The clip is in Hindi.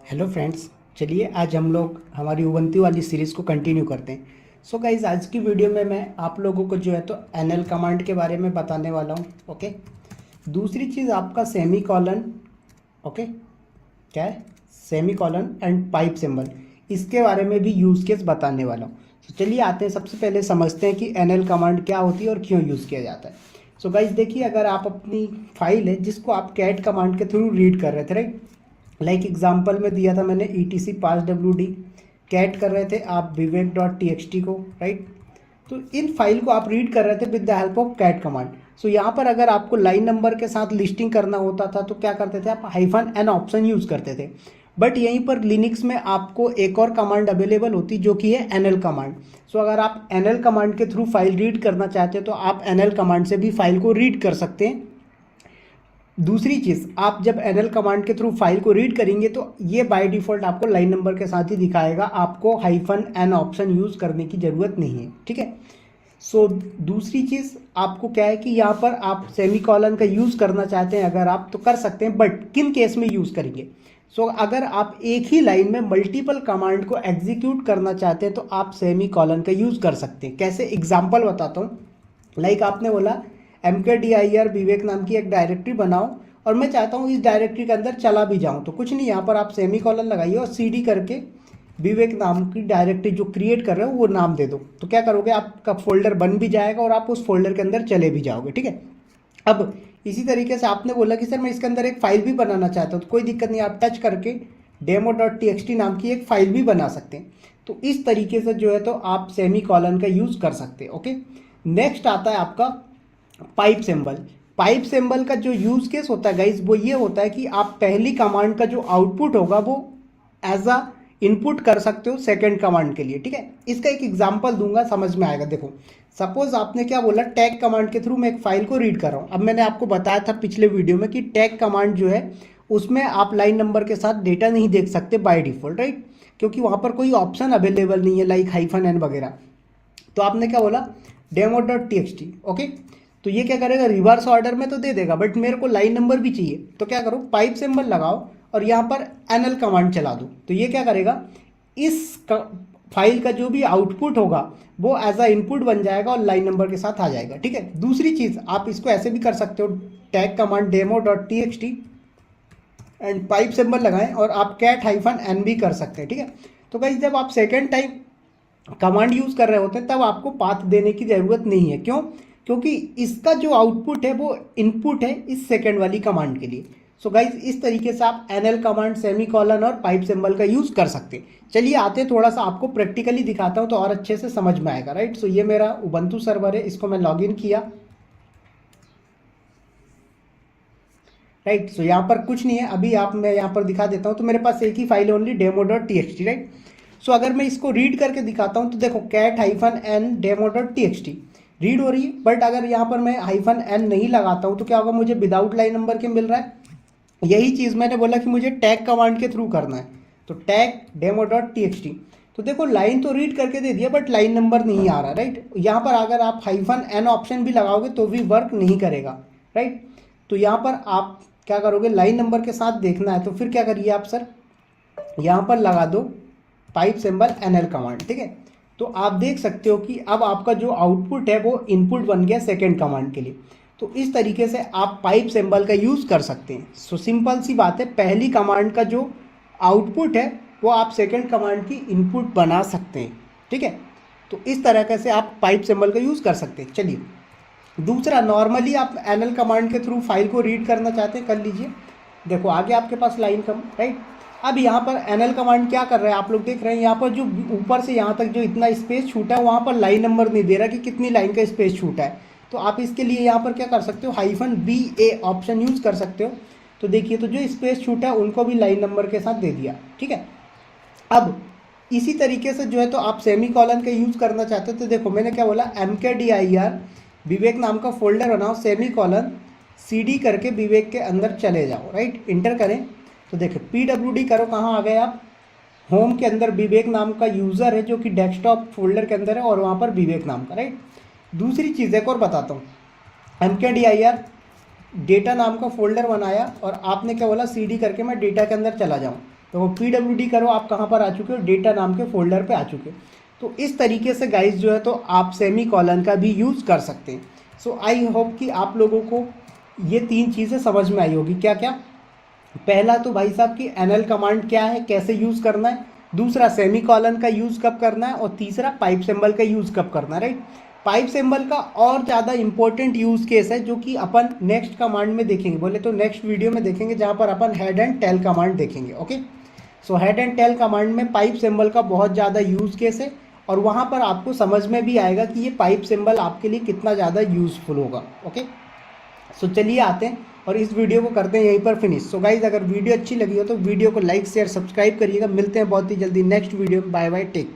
हेलो फ्रेंड्स, चलिए आज हम लोग हमारी उबंटू वाली सीरीज़ को कंटिन्यू करते हैं। सो गाइज, आज की वीडियो में मैं आप लोगों को जो है तो एनएल कमांड के बारे में बताने वाला हूँ। ओके, दूसरी चीज़ आपका सेमी कॉलन। ओके, क्या है semi colon and pipe symbol, इसके बारे में भी यूज़ केस बताने वाला हूँ। तो चलिए आते हैं, सबसे पहले समझते हैं कि एनएल कमांड क्या होती है और क्यों यूज़ किया जाता है। सो गाइज देखिए, अगर आप अपनी फाइल है जिसको आप कैट कमांड के थ्रू रीड कर रहे थे, राइट, लाइक एग्जाम्पल में दिया था मैंने ETC पास WD कैट कर रहे थे आप विवेक.txt को, राइट। तो इन फाइल को आप रीड कर रहे थे with the help of cat command. So यहाँ पर अगर आपको लाइन नंबर के साथ लिस्टिंग करना होता था तो क्या करते थे आप, -n ऑप्शन यूज़ करते थे। बट यहीं पर लिनक्स में आपको एक और कमांड अवेलेबल होती जो कि है एनएल कमांड। सो अगर आप एनएल कमांड के थ्रू फाइल रीड करना चाहते हैं तो आप एनएल कमांड से भी फाइल को रीड कर सकते हैं। दूसरी चीज़, आप जब एनएल कमांड के थ्रू फाइल को रीड करेंगे तो ये बाय डिफ़ॉल्ट आपको लाइन नंबर के साथ ही दिखाएगा, आपको -n ऑप्शन यूज़ करने की ज़रूरत नहीं है, ठीक है। सो दूसरी चीज़ आपको क्या है कि यहाँ पर आप सेमी कॉलन का यूज़ करना चाहते हैं अगर आप तो कर सकते हैं, बट किन केस में यूज़ करेंगे। सो अगर आप एक ही लाइन में मल्टीपल कमांड को एग्जीक्यूट करना चाहते हैं तो आप सेमी कॉलन का यूज़ कर सकते हैं। कैसे, एग्जाम्पल बताता हूँ। लाइक आपने बोला MKDIR विवेक नाम की एक डायरेक्टरी बनाओ और मैं चाहता हूँ इस डायरेक्टरी के अंदर चला भी जाऊँ, तो कुछ नहीं, यहाँ पर आप सेमी कॉलन लगाइए और CD करके विवेक नाम की डायरेक्टरी जो क्रिएट कर रहे हो वो नाम दे दो। तो क्या करोगे, आपका फोल्डर बन भी जाएगा और आप उस फोल्डर के अंदर चले भी जाओगे, ठीक है। अब इसी तरीके से आपने बोला कि सर मैं इसके अंदर एक फाइल भी बनाना चाहता हूँ, तो कोई दिक्कत नहीं, आप टच करके demo.txt नाम की एक फाइल भी बना सकते हैं। तो इस तरीके से जो है तो आप सेमी कॉलन का यूज़ कर सकते हैं। ओके, नेक्स्ट आता है आपका पाइप सिंबल। पाइप सिंबल का जो यूज़ केस होता है गाइज वो ये होता है कि आप पहली कमांड का जो आउटपुट होगा वो एज अ इनपुट कर सकते हो सेकंड कमांड के लिए, ठीक है। इसका एक एग्जांपल दूंगा, समझ में आएगा। देखो, सपोज आपने क्या बोला, टैग कमांड के थ्रू मैं एक फाइल को रीड कर रहा हूँ। अब मैंने आपको बताया था पिछले वीडियो में कि टैग कमांड जो है उसमें आप लाइन नंबर के साथ डेटा नहीं देख सकते बाय डिफॉल्ट, राइट, क्योंकि वहाँ पर कोई ऑप्शन अवेलेबल नहीं है लाइक -n वगैरह। तो आपने क्या बोला, demo.txt। ओके, तो ये क्या करेगा, रिवर्स ऑर्डर में तो दे देगा बट मेरे को लाइन नंबर भी चाहिए, तो क्या करो, पाइप सिंबल लगाओ और यहाँ पर एनएल कमांड चला दो। तो ये क्या करेगा, इस फाइल का जो भी आउटपुट होगा वो एज अ इनपुट बन जाएगा और लाइन नंबर के साथ आ जाएगा, ठीक है। दूसरी चीज़ आप इसको ऐसे भी कर सकते हो, tag command demo.txt and pipe symbol लगाएं और आप cat-n भी कर सकते हैं, ठीक है। तो गाइस, जब आप सेकेंड टाइम कमांड यूज़ कर रहे होते हैं तब आपको पाथ देने की ज़रूरत नहीं है। क्यों? क्योंकि इसका जो आउटपुट है वो इनपुट है इस सेकंड वाली कमांड के लिए। सो गाइज, इस तरीके से आप एनएल कमांड, सेमी कॉलन और पाइप सिंबल का यूज़ कर सकते हैं। चलिए आते थोड़ा सा आपको प्रैक्टिकली दिखाता हूँ तो और अच्छे से समझ में आएगा, राइट। सो ये मेरा उबंटू सर्वर है, इसको मैं लॉगिन किया, राइट। सो यहाँ पर कुछ नहीं है, अभी आप मैं यहाँ पर दिखा देता हूँ। तो मेरे पास एक ही फाइल है, ओनली demo.txt, राइट। सो अगर मैं इसको रीड करके दिखाता हूँ तो देखो, cat-n demo.txt रीड हो रही है, बट अगर यहाँ पर मैं -n नहीं लगाता हूँ तो क्या होगा, मुझे विदाउट लाइन नंबर के मिल रहा है। यही चीज़ मैंने बोला कि मुझे टैग कमांड के थ्रू करना है, तो टैग demo.txt। तो देखो, लाइन तो रीड करके दे दिया बट लाइन नंबर नहीं आ रहा, राइट। यहाँ पर अगर आप -n ऑप्शन भी लगाओगे तो भी वर्क नहीं करेगा, राइट। तो यहाँ पर आप क्या करोगे, लाइन नंबर के साथ देखना है तो फिर क्या करिए आप, सर यहाँ पर लगा दो पाइप सिंबल एनएल कमांड, ठीक है। तो आप देख सकते हो कि अब आपका जो आउटपुट है वो इनपुट बन गया सेकंड कमांड के लिए। तो इस तरीके से आप पाइप सिंबल का यूज़ कर सकते हैं। सो सिंपल सी बात है, पहली कमांड का जो आउटपुट है वो आप सेकंड कमांड की इनपुट बना सकते हैं, ठीक है। तो इस तरीके से आप पाइप सिंबल का यूज़ कर सकते हैं। चलिए दूसरा, नॉर्मली आप एनएल कमांड के थ्रू फाइल को रीड करना चाहते हैं, कर लीजिए। देखो आगे आपके पास लाइन कम, राइट। अब यहाँ पर एनएल कमांड क्या कर रहा है, आप लोग देख रहे हैं यहाँ पर जो ऊपर से यहाँ तक जो इतना स्पेस छूटा है वहाँ पर लाइन नंबर नहीं दे रहा कि कितनी लाइन का स्पेस छूटा है। तो आप इसके लिए यहाँ पर क्या कर सकते हो, -BA ऑप्शन यूज़ कर सकते हो। तो देखिए, तो जो स्पेस छूटा है उनको भी लाइन नंबर के साथ दे दिया, ठीक है। अब इसी तरीके से जो है तो आप सेमी कॉलन का यूज़ करना चाहते हो, तो देखो मैंने क्या बोला, MKDIR विवेक नाम का फोल्डर बनाओ, सेमी कॉलन CD करके विवेक के अंदर चले जाओ, राइट, इंटर करें। तो देखो PWD करो, कहाँ आ गए आप, होम के अंदर विवेक नाम का यूज़र है जो कि डेस्कटॉप फोल्डर के अंदर है और वहाँ पर विवेक नाम का, राइट। दूसरी चीज़ एक और बताता हूँ, MKDIR डेटा नाम का फोल्डर बनाया और आपने क्या बोला, CD करके मैं डेटा के अंदर चला जाऊँ। तो वो PWD करो, आप कहाँ पर आ चुके हो, डेटा नाम के फोल्डर पे आ चुके हो। तो इस तरीके से गाइस जो है तो आप सेमी कॉलन का भी यूज़ कर सकते हैं। सो आई होप कि आप लोगों को ये 3 चीज़ें समझ में आई होगी। क्या क्या? पहला तो भाई साहब कि एनएल कमांड क्या है, कैसे यूज़ करना है, दूसरा सेमी कॉलन का यूज़ कब करना है, और तीसरा पाइप सिंबल का यूज़ कब करना है, राइट। पाइप सिंबल का और ज़्यादा इंपॉर्टेंट यूज़ केस है जो कि अपन नेक्स्ट कमांड में देखेंगे, बोले तो नेक्स्ट वीडियो में देखेंगे, जहाँ पर अपन हेड एंड टेल कमांड देखेंगे। Okay, so head and tail command में पाइप सिंबल का बहुत ज़्यादा यूज़ केस है, और वहाँ पर आपको समझ में भी आएगा कि ये पाइप सिंबल आपके लिए कितना ज़्यादा यूज़फुल होगा। ओके, सो चलिए आते हैं और इस वीडियो को करते हैं यहीं पर फिनिश। सो गाइज, अगर वीडियो अच्छी लगी हो तो वीडियो को लाइक शेयर सब्सक्राइब करिएगा। मिलते हैं बहुत ही जल्दी नेक्स्ट वीडियो में। Bye bye, take.